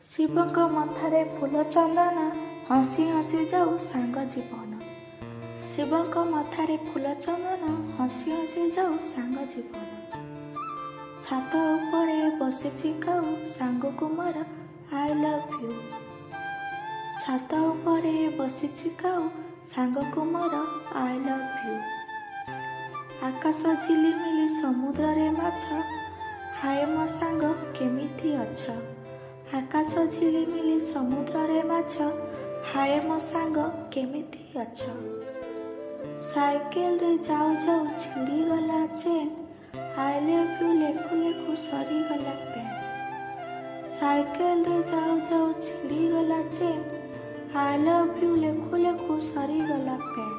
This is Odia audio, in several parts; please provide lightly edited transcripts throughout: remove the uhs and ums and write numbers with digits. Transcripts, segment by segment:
ଶିବଙ୍କ ମଥାରେ ଫୁଲ ଚନ୍ଦନ, ହସି ହସି ଯାଉ ସାଙ୍ଗ ଜୀବନ। ଶିବଙ୍କ ମଥାରେ ଫୁଲ ଚନ୍ଦନ, ହସି ହସି ଯାଉ ସାଙ୍ଗ ଜୀବନ। ଛାତ ଉପରେ ବସିଛି କାଉ, ସାଙ୍ଗକୁ ମୋର ଆଇ ଲଭ୍ ୟୁ। ଛାତ ଉପରେ ବସିଛି କାଉ, ସାଙ୍ଗକୁ ମୋର ଆଇ ଲଭ୍ ୟୁ। ଆକାଶ ଝିଲିମିଲି ସମୁଦ୍ରରେ ମାଛ, ହାୟ ମୋ ସାଙ୍ଗ କେମିତି ଅଛ? ଆକାଶ ଝିଲିମିଲି ସମୁଦ୍ରରେ ମାଛ, ହାୟ ମୋ ସାଙ୍ଗ କେମିତି ଅଛ? ସାଇକେଲରେ ଯାଉ ଯାଉ ଛିଡ଼ିଗଲା ଚେନ୍, ଆଇ ଲଭ୍ ୟୁ ଲେଖୁ ଲେଖୁ ସରିଗଲା ପେନ୍। ସାଇକେଲରେ ଯାଉ ଯାଉ ଛିଡ଼ିଗଲା ଚେନ୍, ଆଇ ଲଭ୍ ୟୁ ଲେଖୁ ଲେଖୁ ସରିଗଲା ପେନ୍।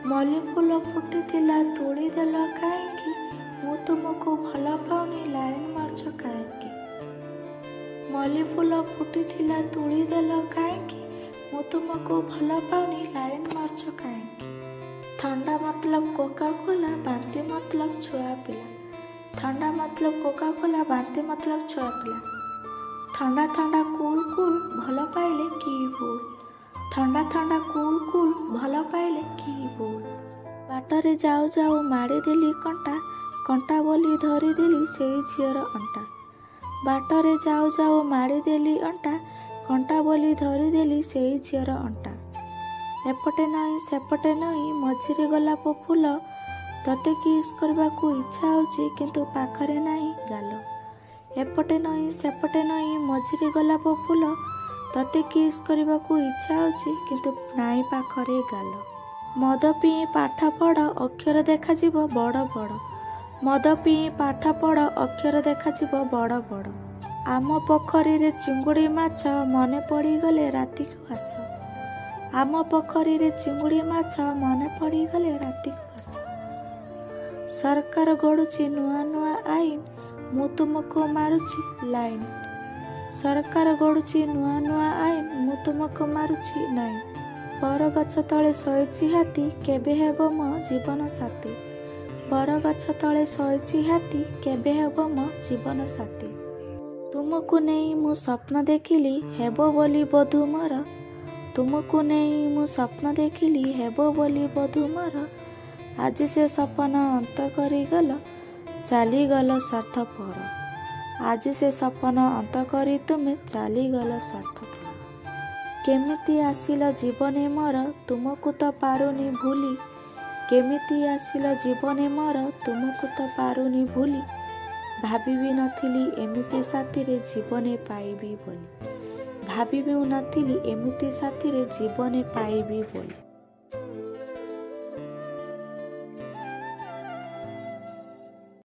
ମଲ୍ଲି ଫୁଲ ଫୁଟିଥିଲା ତୋଳିଦେଲ କାହିଁକି? ମୁଁ ତୁମକୁ ଭଲ ପାଉନି ଲାଇନ୍ ମାରୁଛ କାହିଁକି? ମଲ୍ଲି ଫୁଲ ଫୁଟିଥିଲା ତୋଳିଦେଲ କାହିଁକି? ମୁଁ ତୁମକୁ ଭଲ ପାଉନି ଲାଇନ୍ ମାରୁଛ କାହିଁକି? ଥଣ୍ଡା ମତଲବ କୋକା କୋଲା, ବାନ୍ତି ମତଲବ ଛୁଆ ପିଲା। ଥଣ୍ଡା ମତଲବ କୋକା କୋଲା, ବାନ୍ତି ମତଲବ ଛୁଆ ପିଲା। ଥଣ୍ଡା ଥଣ୍ଡା କୁଲ୍ କୁଲ୍ ଭଲ ପାଇଲେ କି ଭୁଲ? ଥଣ୍ଡା ଥଣ୍ଡା କୁଲ୍ କୁଲ୍ ଭଲ ପାଇଲେ କି ଭୁଲ? ବାଟରେ ଯାଉ ଯାଉ ମାଡ଼ିଦେଲି କଣ୍ଟା, କଣ୍ଟା ବୋଲି ଧରିଦେଲି ସେଇ ଝିଅର ଅଣ୍ଟା। ବାଟରେ ଯାଉ ଯାଉ ମାଡ଼ିଦେଲି ଅଣ୍ଟା, କଣ୍ଟା ବୋଲି ଧରିଦେଲି ସେଇ ଝିଅର ଅଣ୍ଟା। ଏପଟେ ନଈ ସେପଟେ ନଈ, ମଝିରେ ଗୋଲାପ ଫୁଲ, ତତେ କିସ୍ କରିବାକୁ ଇଚ୍ଛା ହେଉଛି କିନ୍ତୁ ପାଖରେ ନାହିଁ ଗାଲ। ଏପଟେ ନଈ ସେପଟେ ନଈ, ମଝିରେ ଗୋଲାପ ଫୁଲ, ତତେ କିସ୍ କରିବାକୁ ଇଚ୍ଛା ହେଉଛି କିନ୍ତୁ ନାହିଁ ପାଖରେ ଗାଲ। ମଦ ପିଇ ପାଠ ପଢ଼, ଅକ୍ଷର ଦେଖାଯିବ ବଡ଼ ବଡ଼। ମଦ ପିଇ ପାଠ ପଢ଼, ଅକ୍ଷର ଦେଖାଯିବ ବଡ଼ ବଡ଼। ଆମ ପୋଖରୀରେ ଚିଙ୍ଗୁଡ଼ି ମାଛ, ମନେ ପଡ଼ିଗଲେ ରାତିକୁ ଆସ। ଆମ ପୋଖରୀରେ ଚିଙ୍ଗୁଡ଼ି ମାଛ, ମନେ ପଡ଼ିଗଲେ ରାତିକୁ ଆସ। ସରକାର ଗଢ଼ୁଛି ନୂଆ ନୂଆ ଆଇନ, ମୁଁ ତୁମକୁ ମାରୁଛି ଲାଇନ୍। ସରକାର ଗଢ଼ୁଛି ନୂଆ ନୂଆ ଆଇନ, ମୁଁ ତୁମକୁ ମାରୁଛି ଲାଇନ୍। ବରଗଛ ତଳେ ଶୋଇଛି ହାତୀ, କେବେ ହେବ ମୋ ଜୀବନ ସାଥୀ? ବରଗଛ ତଳେ ଶୋଇଛି ହାତୀ, କେବେ ହେବ ମୋ ଜୀବନ ସାଥୀ? ତୁମକୁ ନେଇ ମୁଁ ସ୍ୱପ୍ନ ଦେଖିଲି, ହେବ ବୋଲି ବଧୂ ମୋର। ତୁମକୁ ନେଇ ମୁଁ ସ୍ୱପ୍ନ ଦେଖିଲି, ହେବ ବୋଲି ବଧୂ ମୋର। ଆଜି ସେ ସପନ ଅନ୍ତ କରିଗଲ, ଚାଲିଗଲ ସ୍ୱାର୍ଥପର। ଆଜି ସେ ସପନ ଅନ୍ତ କରି ତୁମେ ଚାଲିଗଲ ସ୍ୱାର୍ଥପର। କେମିତି ଆସିଲ ଜୀବନେ ମୋର, ତୁମକୁ ତ ପାରୁନି ଭୁଲି। କେମିତି ଆସିଲ ଜୀବନେ ମୋର, ତୁମକୁ ତ ପାରୁନି ଭୁଲି। ଭାବିବି ନଥିଲି ଏମିତି ସାଥିରେ ଜୀବନେ ପାଇବି ବୋଲି। ଭାବିବି ନଥିଲି ଏମିତି ସାଥିରେ ଜୀବନେ ପାଇବି ବୋଲି।